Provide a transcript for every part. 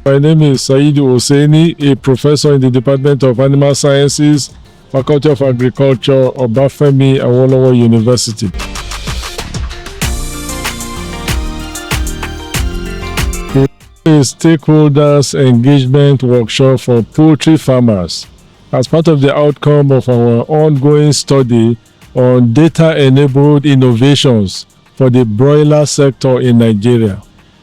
My name is Saidu Hosseini, a professor in the Department of Animal Sciences, Faculty of Agriculture, Obafemi Awolowo University. A stakeholders engagement workshop for poultry farmers as part of the outcome of our ongoing study on data-enabled innovations for the broiler sector in Nigeria.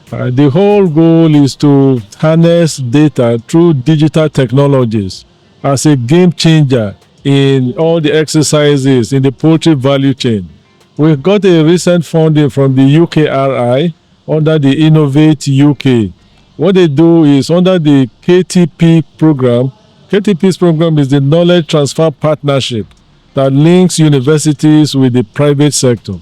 The whole goal is to harness data through digital technologies as a game changer in all the exercises in the poultry value chain. We got a recent funding from the UKRI under the Innovate UK. What they do is under the KTP program. KTP's program is the Knowledge Transfer Partnership that links universities with the private sector.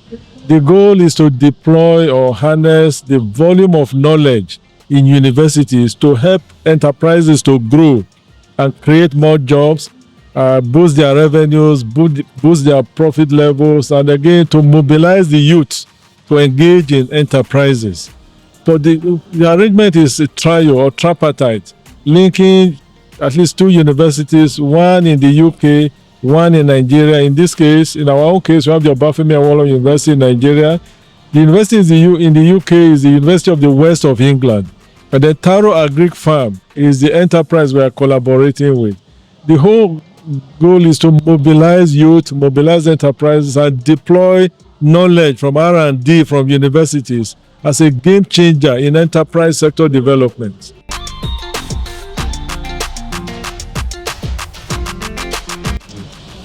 The goal is to deploy or harness the volume of knowledge in universities to help enterprises to grow and create more jobs, boost their revenues, boost their profit levels, and again to mobilize the youth to engage in enterprises. But the arrangement is a trio or tripartite, linking at least two universities, one in the UK, one in Nigeria. In this case, in our own case, we have the Obafemi Awolowo University in Nigeria. The university in the UK is the University of the West of England. And the TaroAgric farm is the enterprise we are collaborating with. The whole goal is to mobilize youth, mobilize enterprises, and deploy knowledge from R&D from universities as a game changer in enterprise sector development.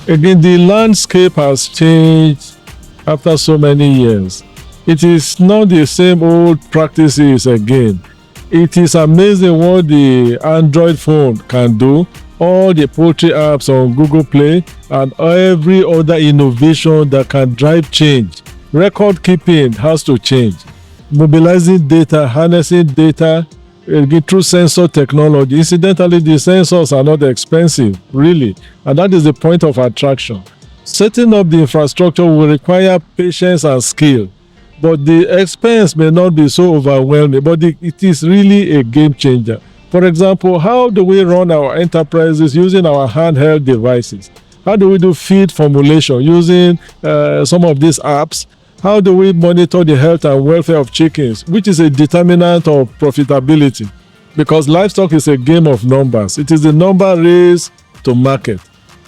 Again, the landscape has changed after so many years. It is not the same old practices again. It is amazing what the Android phone can do, all the poultry apps on Google Play, and every other innovation that can drive change. Record keeping has to change. Mobilizing data, harnessing data, through sensor technology. Incidentally, the sensors are not expensive, really, and that is the point of attraction. Setting up the infrastructure will require patience and skill, but the expense may not be so overwhelming, but it is really a game changer. For example, how do we run our enterprises using our handheld devices? How do we do feed formulation using some of these apps? How do we monitor the health and welfare of chickens, which is a determinant of profitability? Because livestock is a game of numbers. It is the number raised to market.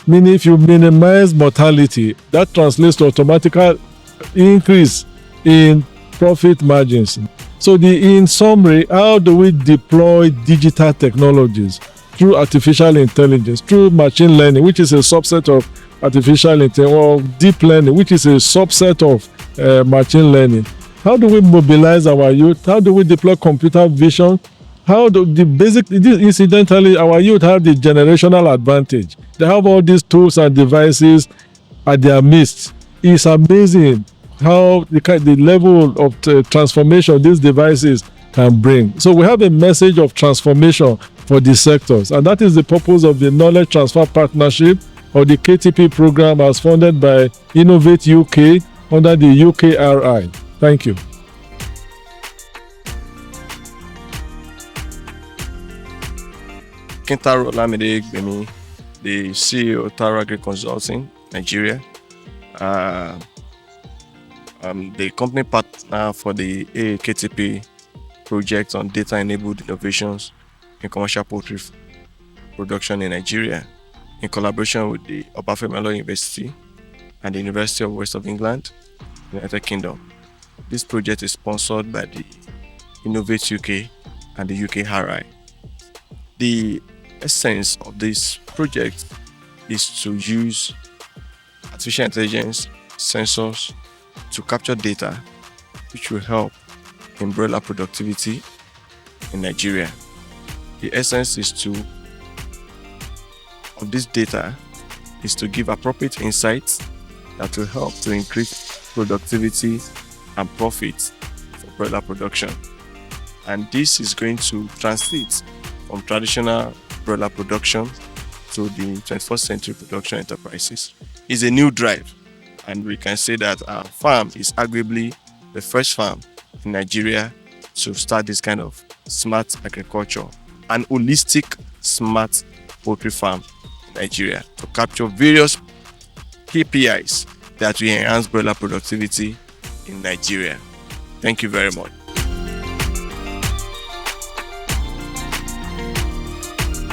Meaning if you minimize mortality, that translates to automatic increase in profit margins. So in summary, how do we deploy digital technologies through artificial intelligence, through machine learning, which is a subset of artificial intelligence, or deep learning, which is a subset of machine learning? How do we mobilize our youth? How do we deploy computer vision? Incidentally, our youth have the generational advantage. They have all these tools and devices at their midst. It's amazing how the level of transformation these devices can bring. So we have a message of transformation for these sectors, and that is the purpose of the Knowledge Transfer Partnership, or the KTP program, as funded by Innovate UK under the UKRI. Thank you. Kintaro Lamide Gbemi, the CEO of TaroAgric Consulting, Nigeria. I'm the company partner for the KTP project on data-enabled innovations in commercial poultry production in Nigeria, in collaboration with the Obafemi Awolowo University and the University of West of England, United Kingdom. This project is sponsored by the Innovate UK and the UKRI. The essence of this project is to use artificial intelligence, sensors, to capture data which will help in broiler productivity in Nigeria. The essence of this data is to give appropriate insights that will help to increase productivity and profit for broiler production. And this is going to translate from traditional broiler production to the 21st century production enterprises. It's a new drive, and we can say that our farm is arguably the first farm in Nigeria to start this kind of smart agriculture an holistic smart poultry farm in Nigeria to capture various KPIs that will enhance broiler productivity in Nigeria. Thank you very much.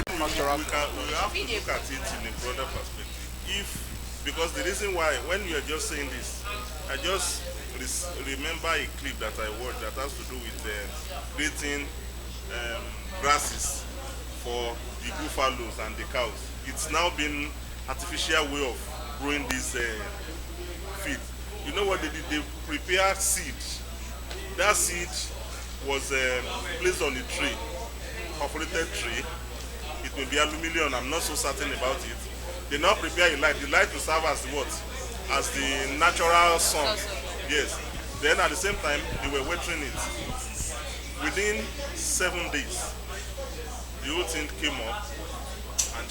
We have to look at it in a broader perspective. Because the reason why, when you are just saying this, I just remember a clip that I watched that has to do with creating grasses for the buffaloes and the cows. It's now been artificial way of growing this feed. You know what they did? They prepared seed. That seed was placed on a tray, perforated tray. It may be aluminum, I'm not so certain about it. They now prepare a light. The light will serve as what? As the natural sun. Yes. Then at the same time, they were watering it. Within 7 days, the whole thing came up and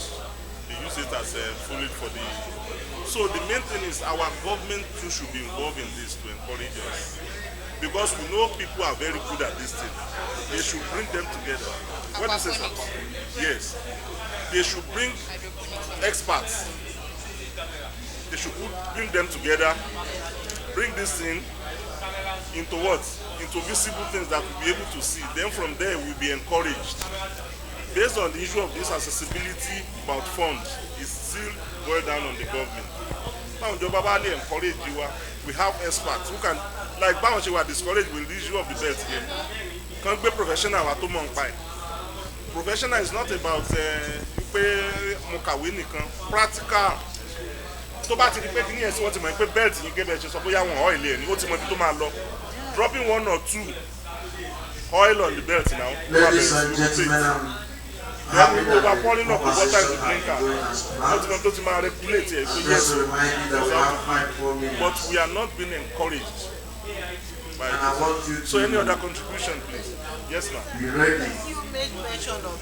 they use it as a foliage for the... So the main thing is our government too should be involved in this to encourage us. Because we know people are very good at this thing. They should bring them together. What is it? Yes. They should bring experts. They should bring them together, bring this thing into what? Into visible things that we'll be able to see. Then from there we'll be encouraged. Based on the issue of this accessibility about funds, it's still boiled down on the government. Now, encourage you. We have experts who can, like Bawon were discouraged with the issue of the belt game. Can't be professional at home. Professional is not about practical. tó bá ti di pé kíní ẹ̀sìn wọ́n ti mọ̀ pé bẹ́ẹ̀tì ní gébẹ̀ ṣe sọ bóyá wọn oil ẹ̀ ni ó ti mọ̀ ibi tó máa lọ dropping 1 or 2 oil on the belt now. Ladies and gentlemen, then we go back pouring up the water into the drinker. Ó ti mọ̀ tó ti máa regulate ẹ̀ pé yes but we are not being encouraged by this. So any other contribution please? Yes ma'am. Be ready. You made mention of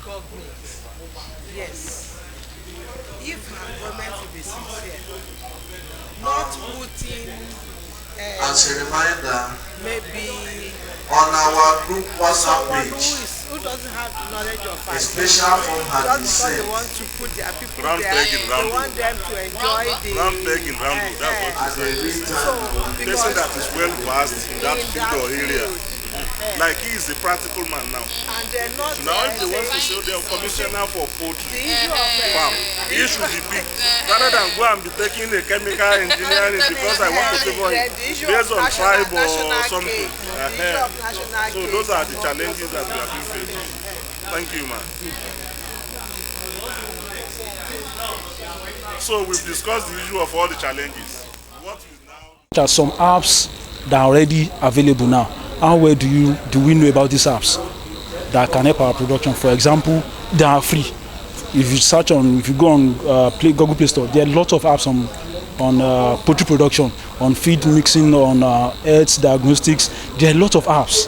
government. Yes. If our government will be sincere, not putting As a reminder, maybe on our group WhatsApp someone page, who doesn't have the knowledge of a finance, special form has been just because they sent want to put their people Round there, peg in round they want them to enjoy the round peg in round road, that's what as a written so person because that is well versed in that field or area. Like he is a practical man now. and they're not Now if they want to say they're commissioner for poultry the issue of farm, he should be big. Rather than go and be taking a chemical engineering because I want to favor him based on tribe or something. So those are the challenges that we have been facing. Thank you, man. So we've discussed the issue of all the challenges. What is now? There are some apps that are already available now. How well do we know about these apps that can help our production? For example, they are free. If you go on Google Play Store, there are lots of apps on poultry production, on feed mixing, on health diagnostics. There are lots of apps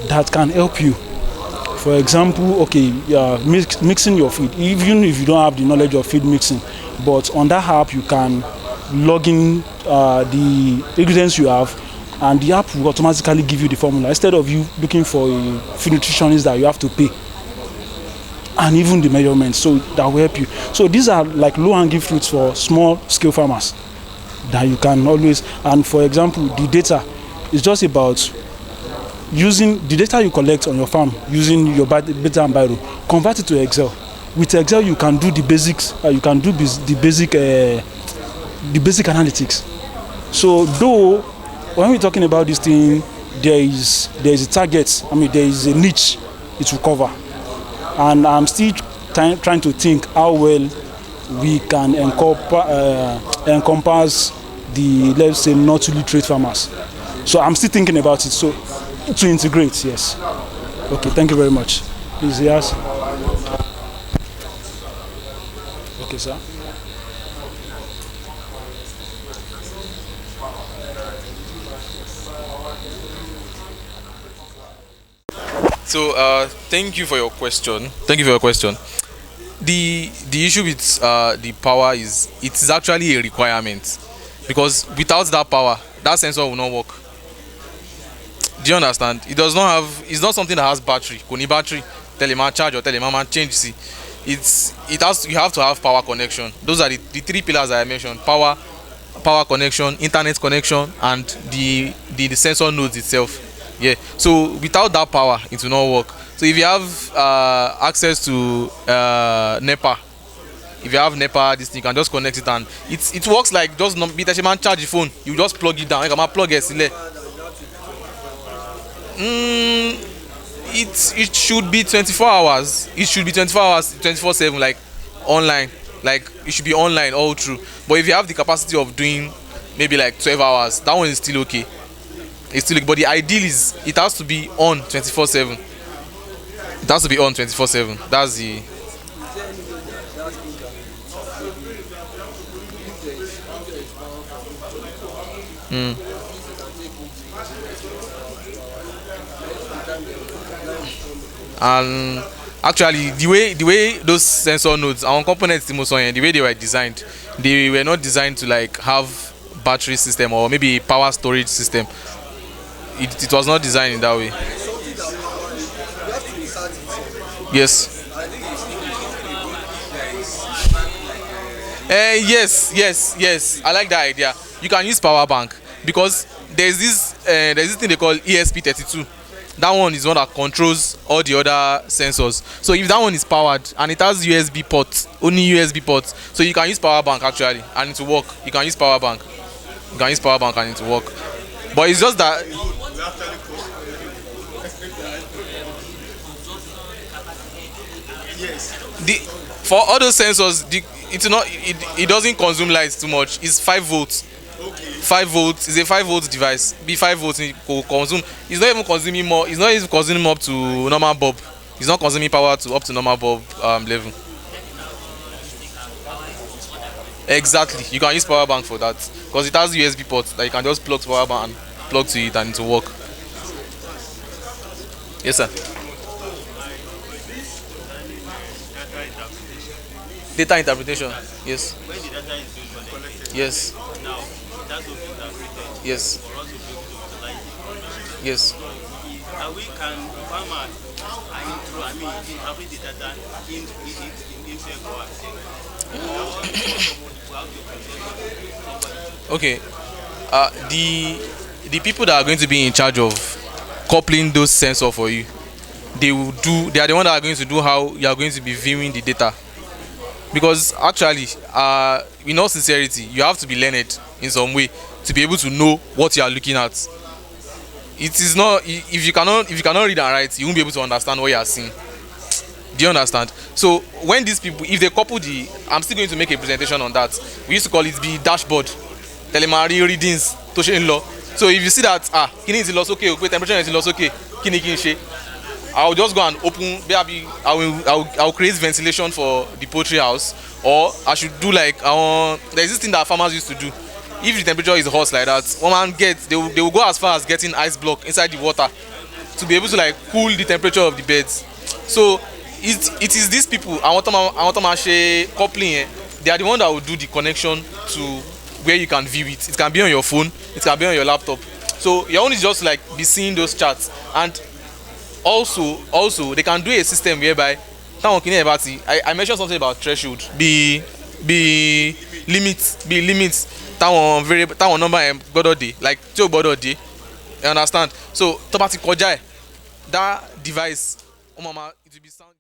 that can help you. For example, mixing your feed, even if you don't have the knowledge of feed mixing, but on that app you can log in the ingredients you have, and the app will automatically give you the formula instead of you looking for a feed nutritionist that you have to pay, and even the measurements. So that will help you. So these are like low-hanging fruits for small-scale farmers that you can always. And for example, the data is just about using the data you collect on your farm using your beta and biro, convert it to Excel. With Excel, you can do the basics. You can do the basic analytics. So though when we're talking about this thing, there is a target. I mean, there is a niche it will cover, and I'm still trying to think how well we can encompass the, let's say, not literate farmers. So I'm still thinking about it. So to integrate, yes. Okay, thank you very much. Please, yes. Okay, sir. So thank you for your question. The issue with the power is it is actually a requirement, because without that power, that sensor will not work. Do you understand? It does not have. It's not something that has battery. Kò ní battery. teleman charge or teleman change. See, you have to have power connection. Those are the three pillars that I mentioned: power connection, internet connection, and the sensor nodes itself. Yeah. So without that power, it will not work. So if you have access to NEPA, if you have NEPA, this thing, you can just connect it, and it works like just man charge the phone. You just plug it down. You can plug it. It should be 24 hours. It should be 24 hours, 24/7, like online. Like it should be online all through. But if you have the capacity of doing maybe like 12 hours, that one is still okay. It's still okay. But the ideal is it has to be on 24/7. It has to be on 24/7. That's the. And actually, the way those sensor nodes, our components, the way they were designed, they were not designed to like have battery system or maybe a power storage system. It was not designed in that way. Yes. Yes. I like that idea. You can use power bank because there's this thing they call ESP32. That one is one that controls all the other sensors. So if that one is powered and it has USB ports, only USB ports, so you can use power bank actually and it will work. You can use power bank. You can use power bank and it will work. But it's just that. For all those sensors, it doesn't consume light too much. It's 5 volts. 5 volts is a 5 volt device. Be 5 volts it will consume. It's not even consuming more. It's not even consuming up to normal bulb. It's not consuming power up to normal bulb level. Exactly. You can use power bank for that because it has USB ports that you can just plug to power bank and plug to it and it will work. Yes, sir. Data interpretation. Yes. Yes. Yes. Yes. We can farmers interpret the data in Okay. The people that are going to be in charge of coupling those sensors for you, they are the ones that are going to do how you are going to be viewing the data. Because actually, in all sincerity, you have to be learned in some way to be able to know what you are looking at. It is not if you cannot read and write, you won't be able to understand what you are seeing. Do you understand? So when these people, if they couple I'm still going to make a presentation on that. We used to call it the dashboard, telemari readings, toshin law. So if you see that kini is lost okay, temperature is lost okay, kini I'll just go and open. Maybe I'll create ventilation for the poultry house, or I should do like there's this thing that farmers used to do. If the temperature is hot like that, they will go as far as getting ice block inside the water to be able to like cool the temperature of the beds. So it is these people. I want to coupling. They are the one that will do the connection to where you can view it. It can be on your phone. It can be on your laptop. So your own is just like be seeing those charts. And also they can do a system whereby I mentioned something about threshold. Be limits. That number like you understand? So that device, it will be sound.